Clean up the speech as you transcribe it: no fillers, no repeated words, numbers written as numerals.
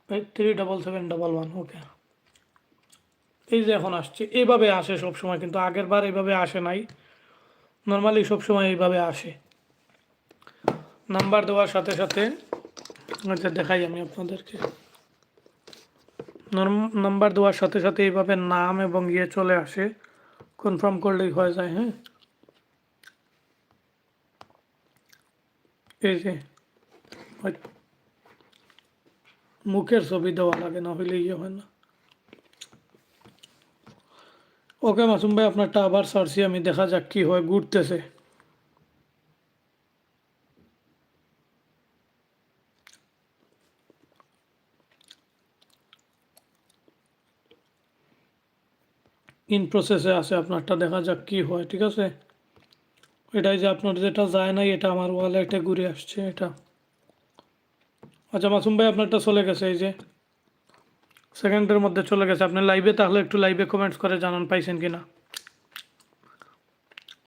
837711 ওকে। এই যে এখন আসছে, এইভাবে আসে সব সময়, কিন্তু আগের বার এইভাবে আসে নাই। নর্মালি সব সময় এইভাবে আসে। নাম্বার দেওয়ার সাথে সাথে আচ্ছা দেখাই আমি আপনাদেরকে। নাম্বার দেওয়ার সাথে সাথে এইভাবে নাম এবং ইয়ে চলে আসে, কনফার্ম করলেই হয়ে যায়। হ্যাঁ, এই যে মুখের ছবি দেওয়া লাগে, না হলে ইয়ে হয় না। ওকে মাসুম ভাই, আপনারটা আবার সারছি আমি, দেখা যাক কি হয়, ঘুরতেছে। ইন প্রসেসে আছে আপনারটা, দেখা যাক কি হয়। ঠিক আছে, এটাই যে আপনার যেটা যায় নাই, এটা আমার ওয়ালেটে ঘুরে আসছে এটা। আচ্ছা মাসুম ভাই, আপনারটা চলে গেছে, এই যে সেকেন্ডের মধ্যে চলে গেছে। আপনি লাইভে, তাহলে একটু লাইভে কমেন্টস করে জানান পাইছেন কিনা।